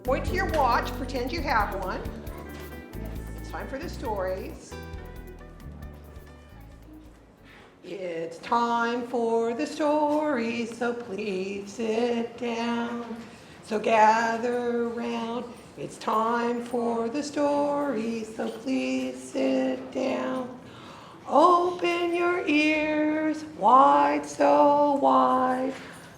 Point to your watch, pretend you have one. It's time for the stories. It's time for the stories, so please sit down. So gather round. It's time for the stories, so please sit down. Open your ears wide, so wide.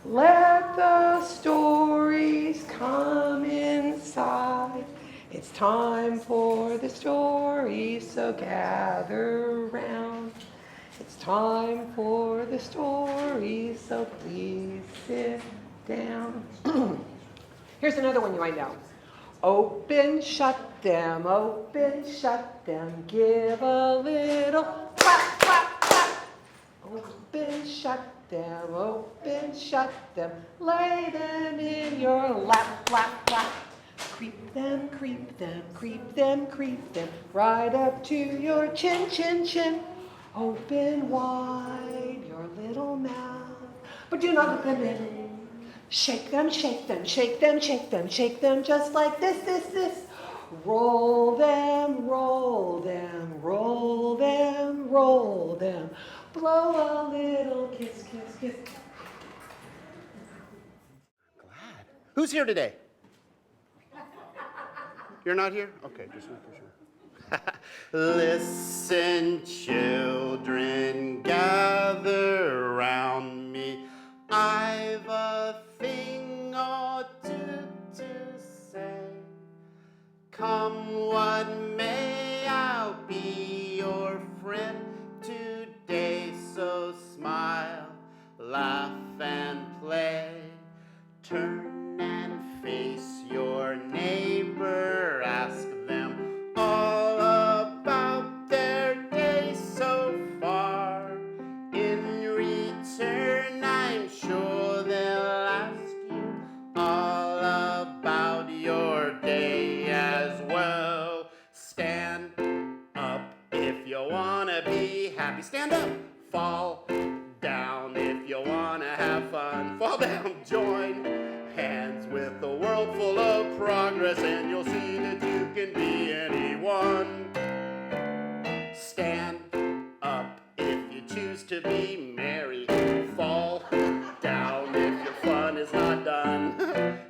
Let the stories come inside. It's time for the stories, so gather round. It's time for the stories, so please sit down. Here's another one you might know. Open, shut them, give a little clap, clap, clap. Open, shut them, lay them in your lap, lap, lap. Creep them, creep them, creep them, creep them, right up to your chin, chin, chin. Open wide your little mouth, but do not let them in. Shake them, shake them, shake them, shake them, shake them, just like this, this, this. Roll them, roll them, roll them, roll them. Blow a little kiss, kiss, kiss. Glad. Who's here today? You're not here? Okay, just making sure. Listen, children, gather round me. I've a thing or two to say. Come what may, I'll be your friend today. So smile, laugh, and play. Turn and face your neighbor. Ask them all about their day so far. In return, I'm sure they'll ask you all about your day as well. Stand up if you wanna be happy. Stand up. Fall down if you wanna have fun. Fall down. Join hands with a world full of progress, and you'll see that you can be anyone. Stand up if you choose to be merry. Fall down if your fun is not done.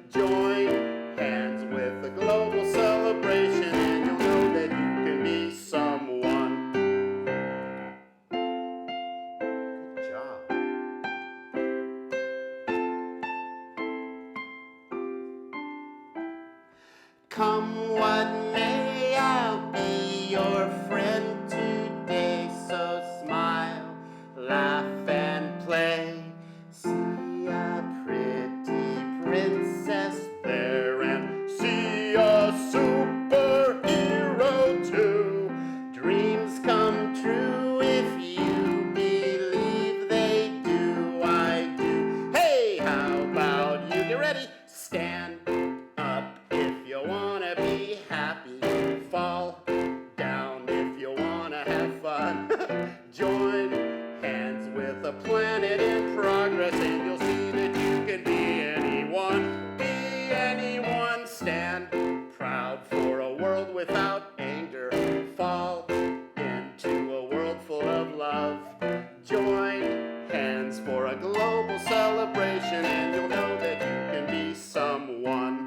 Join hands with a global celebration, and you'll know that you can be someone. Good job. Come what may, I'll be your friend today. So smile, laugh, and play. See a pretty princess there, and see a superhero too. Dreams come true if you believe they do. I do. Hey, how about you? Get ready. Stand up if you wanna be happy. Fall down if you wanna have fun. Join hands with a planet in progress, and you'll see that you can be anyone. Be anyone. Stand proud for a world without anger. Fall into a world full of love. Join hands for a global celebration, and you'll know that you can be someone.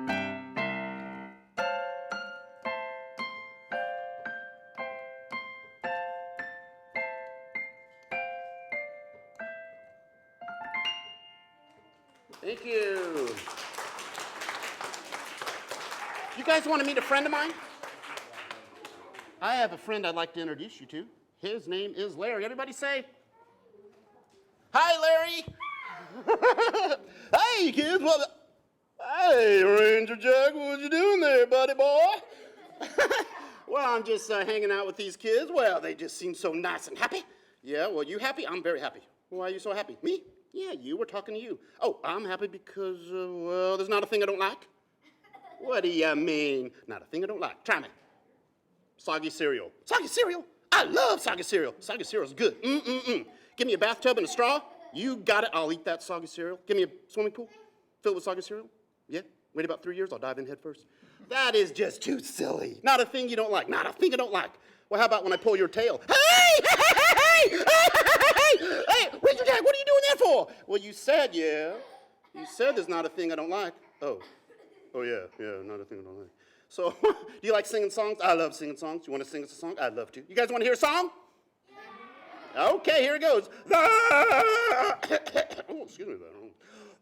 Thank you. You guys want to meet a friend of mine? I have a friend I'd like to introduce you to. His name is Larry. Everybody say, hi, Larry. Hey, kids. Hey, Ranger Jack, what you doing there, buddy boy? Well, I'm just hanging out with these kids. Well, they just seem so nice and happy. Yeah, well, you happy? I'm very happy. Why are you so happy? Me? Yeah, you. We're talking to you. Oh, I'm happy because, well, there's not a thing I don't like. What do you mean? Not a thing I don't like. Try me. Soggy cereal. Soggy cereal? I love soggy cereal. Soggy cereal's good. Give me a bathtub and a straw. You got it. I'll eat that soggy cereal. Give me a swimming pool filled with soggy cereal. Yeah? Wait about 3 years. I'll dive in head first. That is just too silly. Not a thing you don't like. Not a thing I don't like. Well, how about when I pull your tail? Hey! Where's your dad? What are you doing that for? Well, you said, yeah. You said there's not a thing I don't like. Oh, yeah, not a thing I don't like. So, do you like singing songs? I love singing songs. You want to sing us a song? I'd love to. You guys want to hear a song? Yeah. Okay, here it goes. Oh, excuse me.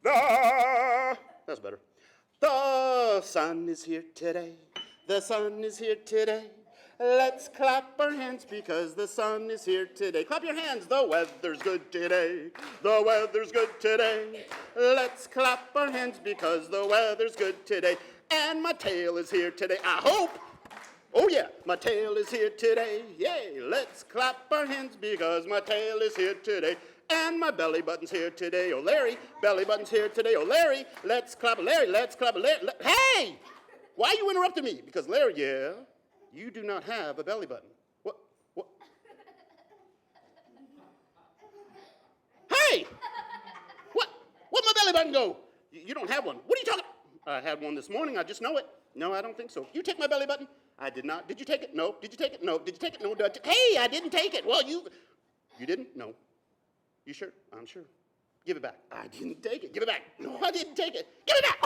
That's better. The sun is here today. The sun is here today. Let's clap our hands because the sun is here today. Clap your hands. The weather's good today. The weather's good today. Let's clap our hands because the weather's good today. And my tail is here today. I hope. Oh yeah, my tail is here today. Yay, let's clap our hands because my tail is here today. And my belly button's here today. Oh Larry, belly button's here today. Oh Larry, let's clap Larry, let's clap Larry. Hey! Why you interrupting me? Because Larry, yeah, you do not have a belly button. What? Hey! Where'd my belly button go? You don't have one. What are you talking about? I had one this morning, I just know it. No, I don't think so. You take my belly button? I did not. Did you take it? No. Did you take it? No. Did you take it? No. Hey, I didn't take it. Well, you didn't? No. You sure? I'm sure. Give it back. I didn't take it. Give it back. No, I didn't take it. Give it back.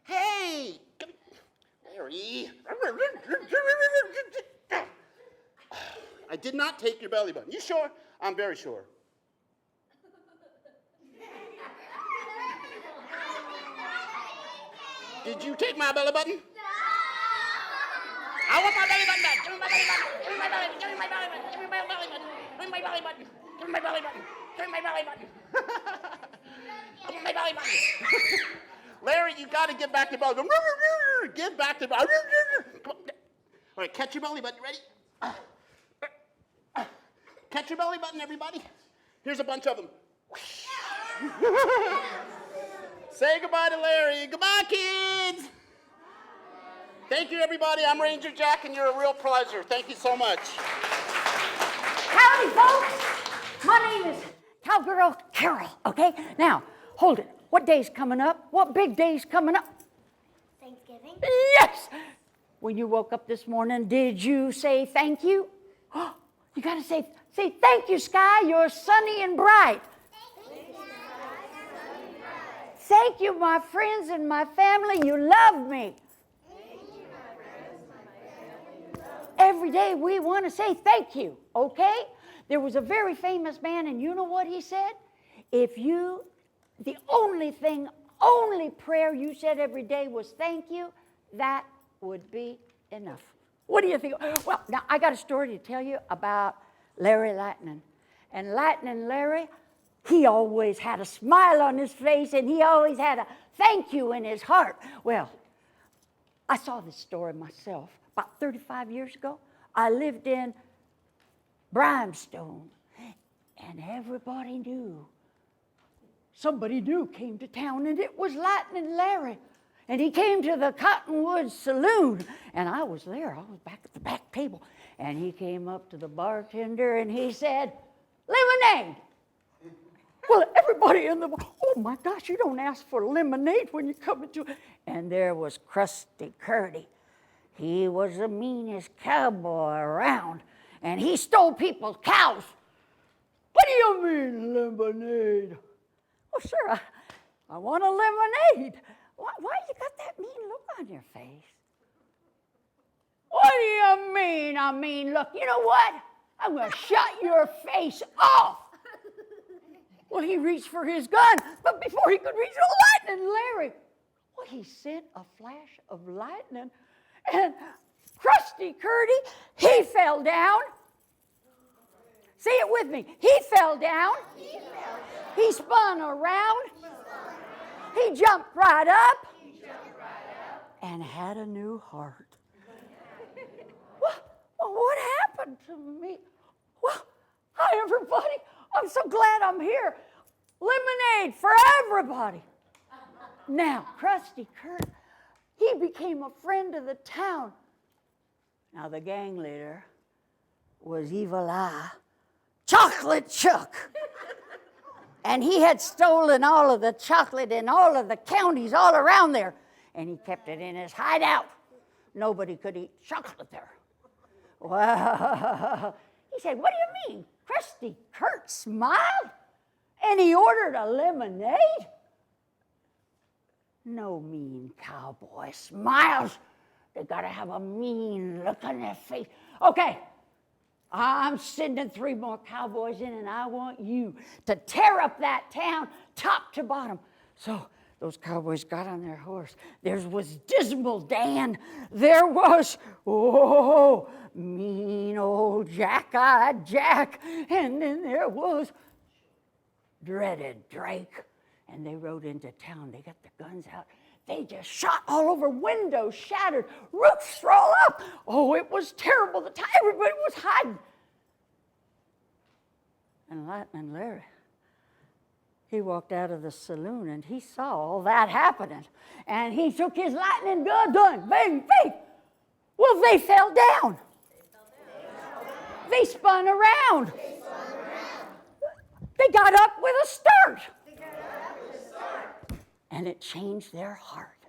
Hey, Larry. I did not take your belly button. You sure? I'm very sure. Did you take my belly button? No! I want my belly button back. Give me my belly button. Give me my belly button. Give me my belly button. Give me my belly button. Give me my belly button. Give me my belly button. Give me my belly button. I want my belly button. Larry, you got to give back your belly button. Give back the belly button. All right, catch your belly button. Ready? Catch your belly button, everybody. Here's a bunch of them. Say goodbye to Larry. Goodbye, kids. Thank you, everybody. I'm Ranger Jack, and you're a real pleasure. Thank you so much. Howdy, folks. My name is Cowgirl Carol, okay? Now, hold it. What day's coming up? What big day's coming up? Thanksgiving. Yes! When you woke up this morning, did you say thank you? Oh, you got to say thank you, Sky. You're sunny and bright. Thank you, my friends and my family. You love me. Every day we want to say thank you, okay? There was a very famous man, and you know what he said? The only prayer you said every day was thank you, that would be enough. What do you think? Well, now I got a story to tell you about Larry Lightning. And Lightning Larry, he always had a smile on his face, and he always had a thank you in his heart. Well, I saw this story myself about 35 years ago. I lived in Brimstone, and everybody knew. Somebody new came to town, and it was Lightning Larry. And he came to the Cottonwood Saloon, and I was there. I was back at the back table. And he came up to the bartender, and he said, lemonade. Well, everybody in the bar, oh my gosh, you don't ask for lemonade when you come into it. And there was Krusty Curdy. He was the meanest cowboy around, and he stole people's cows. What do you mean, lemonade? Oh, sir, I want a lemonade. Why you got that mean look on your face? What do you mean, I mean look? You know what? I'm going to shut your face off. Well, he reached for his gun, but before he could reach for Lightning Larry, well, he sent a flash of lightning, and Krusty Curdy, he fell down. Say it with me. He fell down. He spun around. He jumped right up. and had a new heart. What happened to me? Well, hi, everybody. I'm so glad I'm here. Lemonade for everybody. Now, Krusty Kurt, he became a friend of the town. Now, the gang leader was Evil Eye, Chocolate Chuck. And he had stolen all of the chocolate in all of the counties all around there. And he kept it in his hideout. Nobody could eat chocolate there. Well, he said, what do you mean? Krusty Kurt smiled and he ordered a lemonade? No mean cowboy smiles. They gotta have a mean look on their face. Okay, I'm sending 3 more cowboys in and I want you to tear up that town top to bottom. So those cowboys got on their horse. There was Dismal Dan. There was, mean old Jack-eyed Jack. And then there was Dreaded Drake. And they rode into town. They got the guns out. They just shot all over, windows shattered, roofs thrown up. Oh, it was terrible. The time everybody was hiding. And Lightning Larry, he walked out of the saloon and he saw all that happening. And he took his lightning gun, bang, bang. Well, they fell down. They spun around. They got up with a start. And it changed their heart.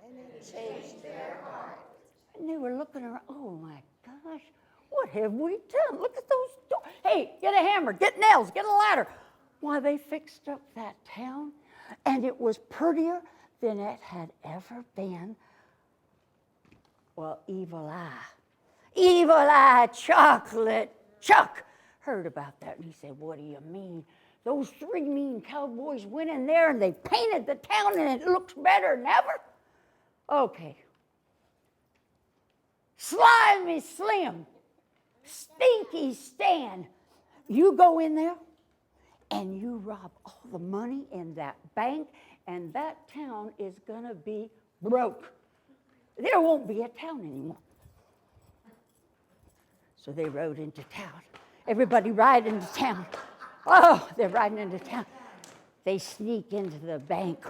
And they were looking around, oh my gosh, what have we done? Look at those doors. Hey, get a hammer, get nails, get a ladder. Why, they fixed up that town, and it was prettier than it had ever been. Well, Evil Eye Chocolate Chuck heard about that, and he said, what do you mean? Those 3 mean cowboys went in there and they painted the town and it looks better than ever. Okay. Slimy Slim, Stinky Stan, you go in there and you rob all the money in that bank and that town is gonna be broke. There won't be a town anymore. So they rode into town. Everybody ride into town. Oh, they're riding into town. They sneak into the bank.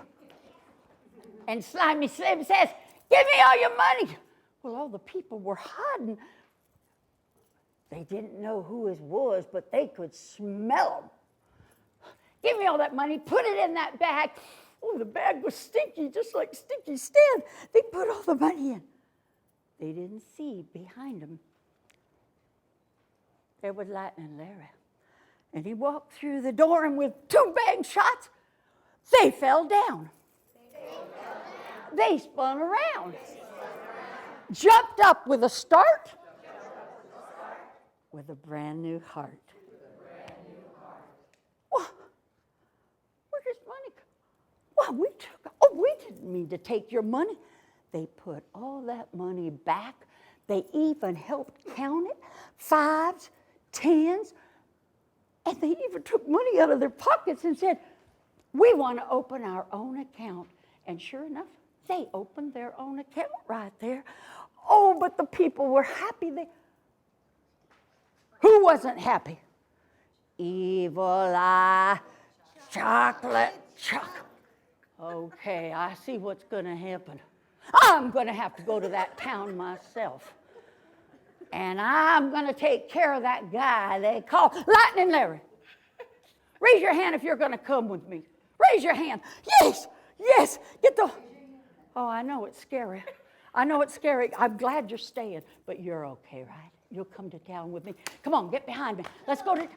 And Slimy Slim says, give me all your money. Well, all the people were hiding. They didn't know who it was, but they could smell him. Give me all that money, put it in that bag. Oh, the bag was stinky, just like Stinky Stan. They put all the money in. They didn't see behind them. There was Lightning Larry. And he walked through the door, and with 2 bang shots, they fell down. They spun around. Jumped up with a start. With a brand new heart. Well, where does money go? Well, we didn't mean to take your money. They put all that money back. They even helped count it. 5s, 10s. And they even took money out of their pockets and said, we want to open our own account. And sure enough, they opened their own account right there. Oh, but the people were happy. Who wasn't happy? Evil Eye Chocolate Chuck. Okay, I see what's going to happen. I'm going to have to go to that town myself. And I'm going to take care of that guy they call Lightning Larry. Raise your hand if you're going to come with me. Raise your hand. Yes, yes. Oh, I know it's scary. I'm glad you're staying, but you're okay, right? You'll come to town with me. Come on, get behind me. Let's go to,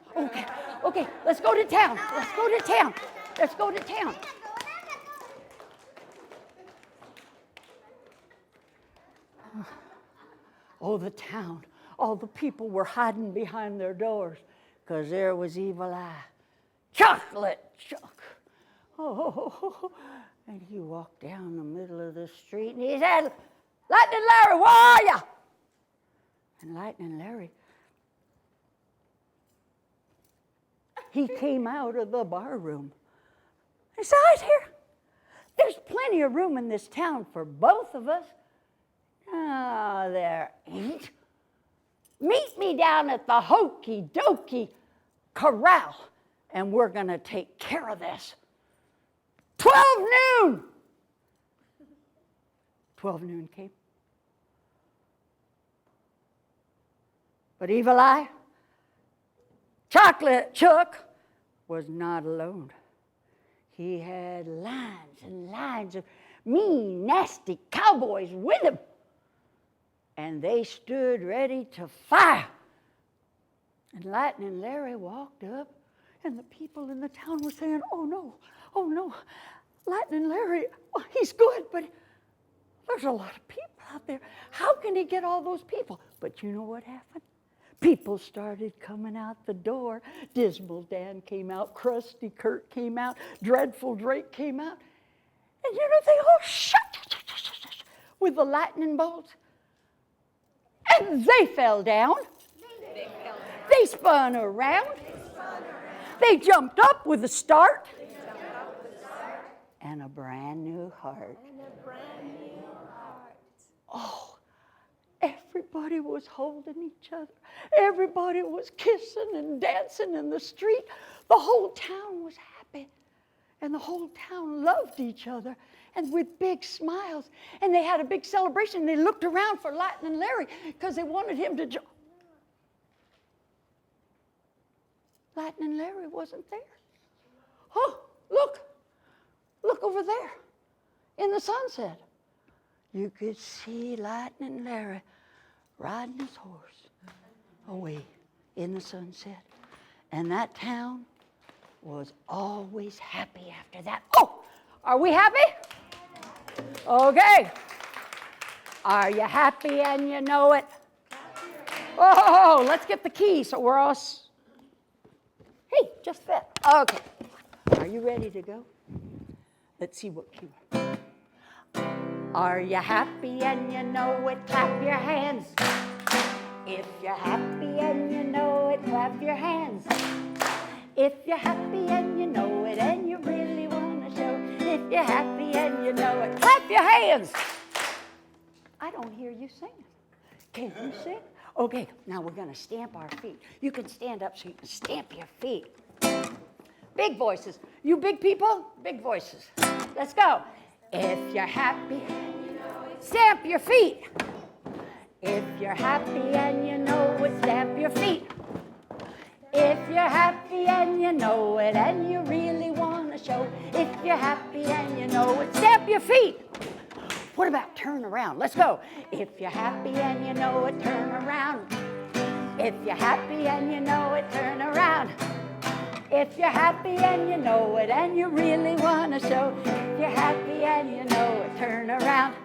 okay, let's go to town. Let's go to town. Oh, the town. All the people were hiding behind their doors because there was Evil Eye Chocolate Chuck. Oh, and he walked down the middle of the street and he said, Lightning Larry, where are you? And Lightning Larry, he came out of the bar room. He said, here, there's plenty of room in this town for both of us. Ah, there ain't. Meet me down at the Hokey Dokey Corral, and we're going to take care of this. 12 noon! 12 noon came. But Evil Eye, Chocolate Chuck, was not alone. He had lines and lines of mean, nasty cowboys with him. And they stood ready to fire. And Lightning Larry walked up, and the people in the town were saying, oh no, Lightning Larry, well, he's good, but there's a lot of people out there. How can he get all those people? But you know what happened? People started coming out the door. Dismal Dan came out, Krusty Kurt came out, Dreadful Drake came out. And you know, they all shut with the lightning bolts. And they fell down. They spun around. They jumped up with a start. And a brand new heart. Oh, everybody was holding each other. Everybody was kissing and dancing in the street. The whole town was happy. And the whole town loved each other. And with big smiles. And they had a big celebration. They looked around for Lightning Larry because they wanted him to join. Lightning Larry wasn't there. Oh, look. Look over there in the sunset. You could see Lightning Larry riding his horse away in the sunset. And that town was always happy after that. Oh, are we happy? Okay. Are you happy and you know it? Oh, let's get the key so we're all... Hey, just fit. Okay. Are you ready to go? Let's see what key. Are you happy and you know it? Clap your hands. If you're happy and you know it, clap your hands. If you're happy and you know it and you really want to show, if you're happy and you know it, clap your hands. I don't hear you singing. Can you sing? Okay, now we're going to stamp our feet. You can stand up so you can stamp your feet. Big voices. You big people, big voices. Let's go. If you're happy, stamp your feet. If you're happy and you know it, stamp your feet. If you're happy and you know it and you really want to show, if you're happy and you know it, stamp your feet. What about turn around? Let's go. If you're happy and you know it, turn around. If you're happy and you know it, turn around. If you're happy and you know it and you really want to show, if you're happy and you know it, turn around.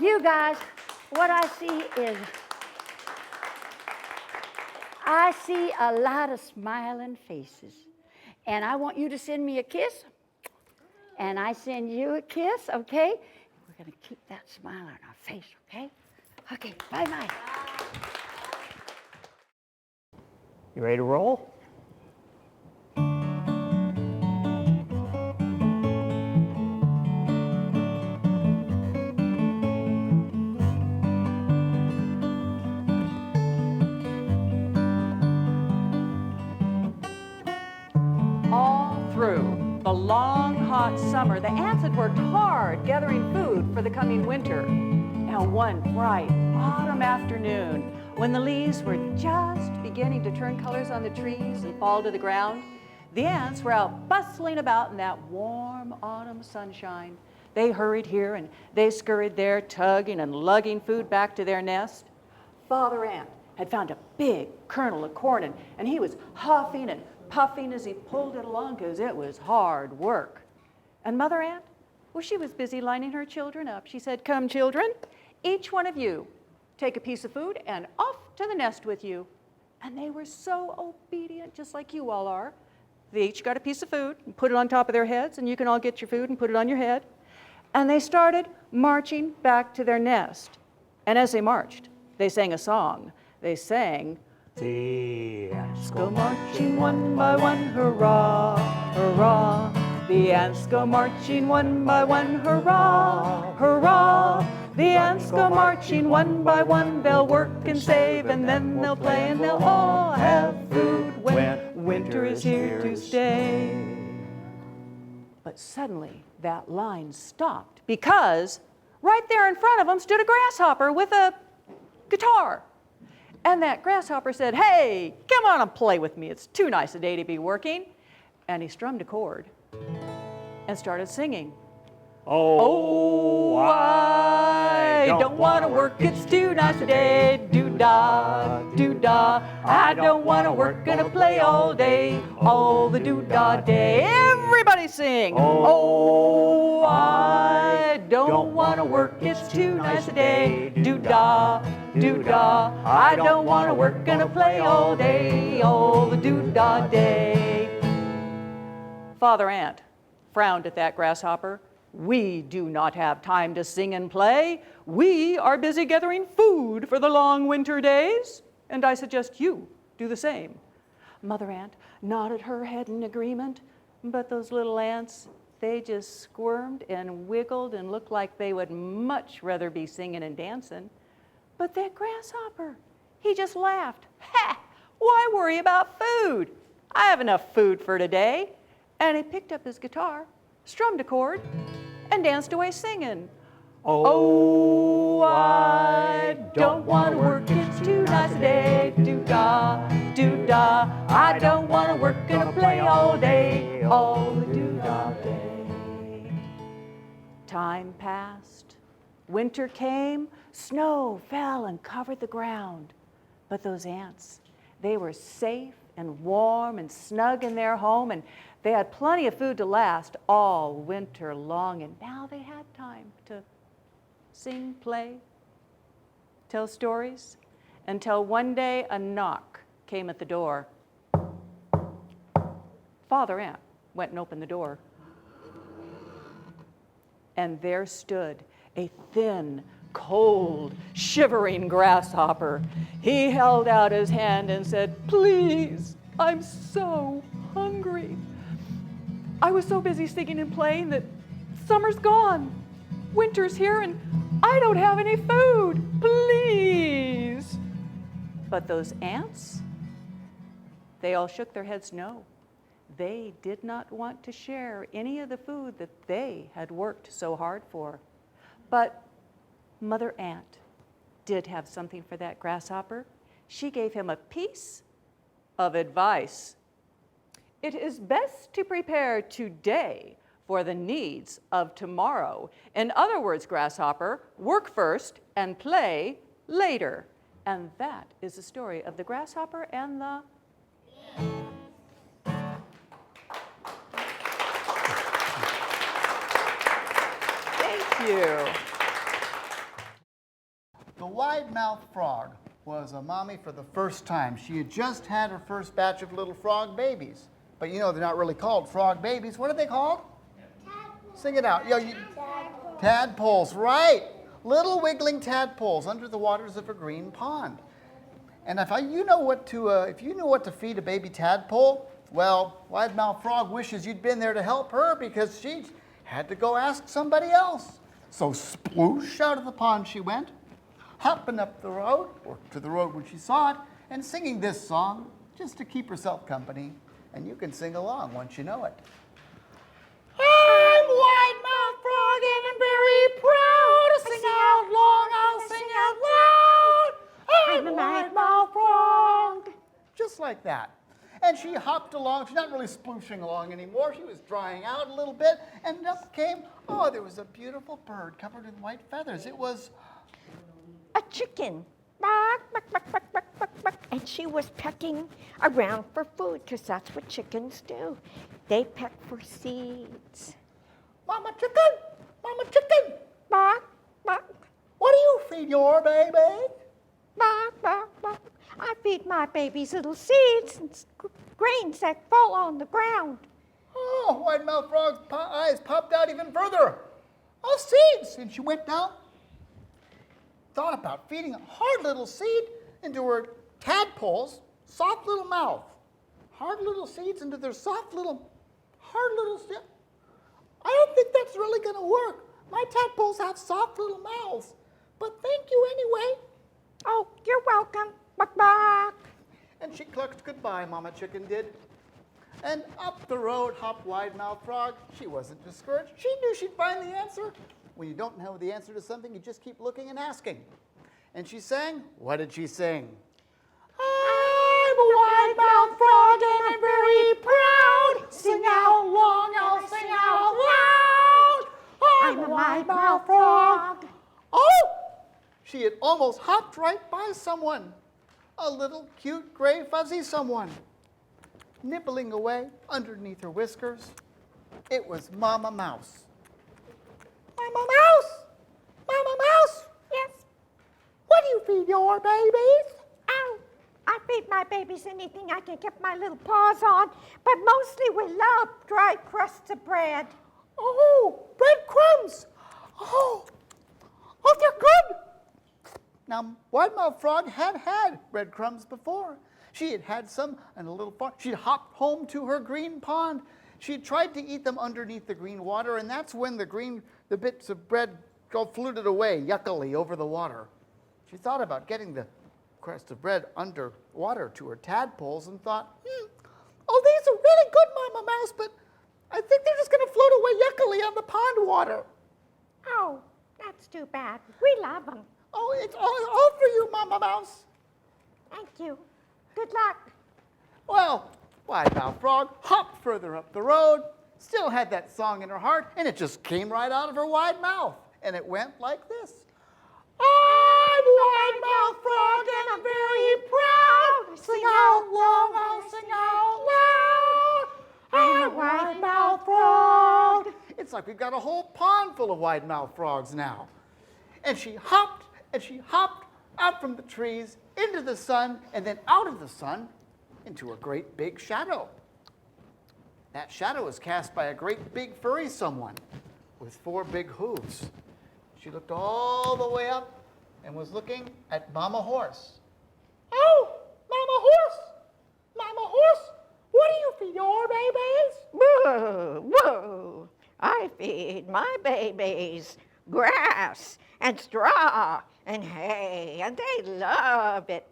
You guys, what I see is, I see a lot of smiling faces. And I want you to send me a kiss. And I send you a kiss, okay? We're going to keep that smile on our face, okay? Okay, bye-bye. You ready to roll? Through the long, hot summer, the ants had worked hard gathering food for the coming winter. Now, one bright autumn afternoon, when the leaves were just beginning to turn colors on the trees and fall to the ground, the ants were out bustling about in that warm autumn sunshine. They hurried here and they scurried there, tugging and lugging food back to their nest. Father Ant had found a big kernel of corn, and he was huffing and puffing as he pulled it along because it was hard work. And Mother Ant, well, she was busy lining her children up. She said, "Come, children, each one of you take a piece of food and off to the nest with you." And they were so obedient, just like you all are. They each got a piece of food and put it on top of their heads, and you can all get your food and put it on your head. And they started marching back to their nest. And as they marched, they sang a song. They sang, "The ants go marching one by one, hurrah, hurrah. The ants go marching one by one, hurrah, hurrah. The let's go marching one by one. They'll work and save, and then they'll play, and they'll all have food when winter is here to stay. But suddenly, that line stopped because right there in front of them stood a grasshopper with a guitar. And that grasshopper said, "Hey, come on and play with me. It's too nice a day to be working." And he strummed a chord and started singing. Oh, I don't want to work, it's too nice a day. Do-da, do-da. I don't want to work, gonna play all day. All the do-da day. Everybody sing. Oh, I don't want to work, it's too nice a day. Do-da, do-da. I don't want to work, gonna play all day. All the do-da day. Father Ant frowned at that grasshopper. "We do not have time to sing and play. We are busy gathering food for the long winter days, and I suggest you do the same." Mother Ant nodded her head in agreement, but those little ants, they just squirmed and wiggled and looked like they would much rather be singing and dancing. But that grasshopper, he just laughed. "Ha! Why worry about food? I have enough food for today." And he picked up his guitar, strummed a chord, and danced away singing. Oh, I don't want to work, it's too nice a day. Do-da, do-da. I don't want to work, gonna play all day. All the do-da day. Time passed. Winter came. Snow fell and covered the ground. But those ants, they were safe and warm and snug in their home, and they had plenty of food to last all winter long, and now they had time to sing, play, tell stories, until one day a knock came at the door. Father Ant went and opened the door, and there stood a thin, cold, shivering grasshopper. He held out his hand and said, "Please, I'm so hungry. I was so busy singing and playing that summer's gone. Winter's here and I don't have any food. Please." But those ants, they all shook their heads no. They did not want to share any of the food that they had worked so hard for. But Mother Ant did have something for that grasshopper. She gave him a piece of advice. It is best to prepare today for the needs of tomorrow. In other words, grasshopper, work first and play later. And that is the story of the grasshopper and the... Thank you. The wide-mouthed frog was a mommy for the first time. She had just had her first batch of little frog babies. But you know, they're not really called frog babies. What are they called? Tadpoles. Sing it out. Tadpoles, right. Little wiggling tadpoles under the waters of a green pond. And if you know what to feed a baby tadpole, well, wide-mouthed frog wishes you'd been there to help her because she had to go ask somebody else. So sploosh out of the pond she went, hopping up the road, or to the road when she saw it, and singing this song just to keep herself company. And you can sing along once you know it. I'm wide-mouthed frog and I'm very proud to sing out long, I'll sing out loud. I'm a wide-mouthed frog. Just like that. And she hopped along. She's not really splooshing along anymore. She was drying out a little bit. And up came, there was a beautiful bird covered in white feathers. It was a chicken. Bark, bark, bark, bark, bark, bark, bark. And she was pecking around for food, because that's what chickens do. They peck for seeds. Mama chicken, Mama chicken. Bark, bark, What do you feed your baby? bark, bark, bark. I feed my babies little seeds and grains that fall on the ground. Oh, wide-mouthed frog's eyes popped out even further. Oh, seeds! And she went down, thought about feeding a hard little seed into her tadpole's soft little mouth. Hard little seeds into their soft little, hard little seed. I don't think that's really going to work. My tadpoles have soft little mouths. But looked goodbye, Mama Chicken did. And up the road hopped Wide-Mouthed Frog. She wasn't discouraged. She knew she'd find the answer. When you don't know the answer to something, you just keep looking and asking. And she sang, what did she sing? I'm a wide-mouthed frog and I'm very proud. Sing out long, I'll sing out loud. I'm a wide-mouthed frog. Oh! She had almost hopped right by someone. A little cute gray fuzzy someone. Nibbling away underneath her whiskers. It was Mama Mouse. Mama Mouse! Mama Mouse! Yes. What do you feed your babies? Ow. I feed my babies anything I can get my little paws on, but mostly we love dry crusts of bread. Oh, breadcrumbs! Oh, they're good! Now, Wide-Mouthed Frog had breadcrumbs before. She had had some in a little farm. She'd hopped home to her green pond. She tried to eat them underneath the green water, and that's when the bits of bread fluted away yuckily over the water. She thought about getting the crust of bread under water to her tadpoles and thought, oh, these are really good, Mama Mouse, but I think they're just going to float away yuckily on the pond water. Oh, that's too bad. We love them. Oh, it's all for you, Mama Mouse. Thank you. Good luck. Well, Wide-Mouthed Frog hopped further up the road, still had that song in her heart, and it just came right out of her wide mouth. And it went like this. I'm Wide-Mouthed Frog and I'm very proud. Sing out long, I'll sing out loud. I'm a Wide-Mouthed Frog. It's like we've got a whole pond full of Wide-Mouthed Frogs now. And she hopped out from the trees into the sun, and then out of the sun into a great big shadow. That shadow was cast by a great big furry someone with 4 big hooves. She looked all the way up and was looking at Mama Horse. Oh, Mama Horse! Mama Horse, what do you feed your babies? Whoa, whoa. I feed my babies grass and straw and hay, and they love it.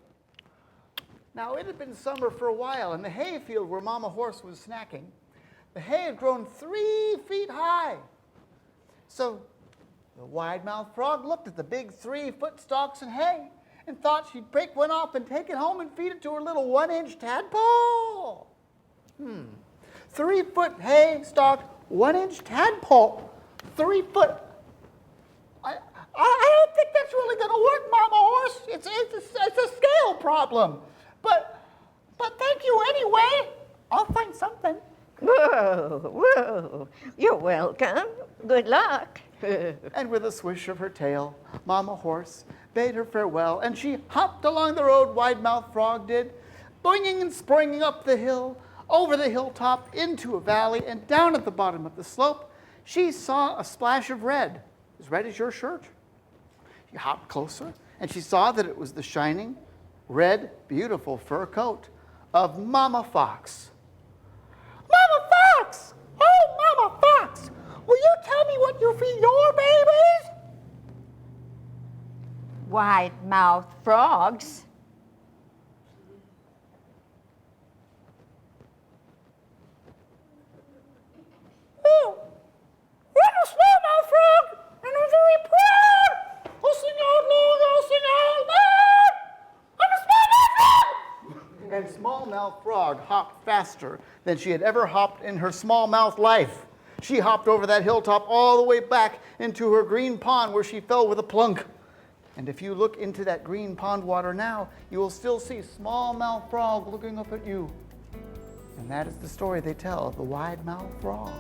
Now, it had been summer for a while, and the hay field where Mama Horse was snacking, the hay had grown 3 feet high. So the Wide-Mouthed Frog looked at the big 3-foot stalks of hay and thought she'd break one off and take it home and feed it to her little 1-inch tadpole. 3-foot hay stalk, 1-inch tadpole, 3 foot. I don't think that's really going to work, Mama Horse. It's a scale problem. But thank you anyway. I'll find something. Whoa, whoa. You're welcome. Good luck. And with a swish of her tail, Mama Horse bade her farewell, and she hopped along the road, Wide-Mouthed Frog did, boinging and springing up the hill, over the hilltop, into a valley, and down at the bottom of the slope, she saw a splash of red, as red as your shirt. She hopped closer, and she saw that it was the shining, red, beautiful fur coat of Mama Fox. Mama Fox! Oh, Mama Fox! Will you tell me what you feed your babies? Wide-mouthed frogs. Oh, I'm a small-mouthed frog, and I'm very proud. I'll sing out long, I'll sing out loud. I'm a small-mouthed frog. And small-mouthed frog hopped faster than she had ever hopped in her small-mouthed life. She hopped over that hilltop all the way back into her green pond where she fell with a plunk. And if you look into that green pond water now, you will still see small-mouthed frog looking up at you. And that is the story they tell of the Wide-Mouthed Frog.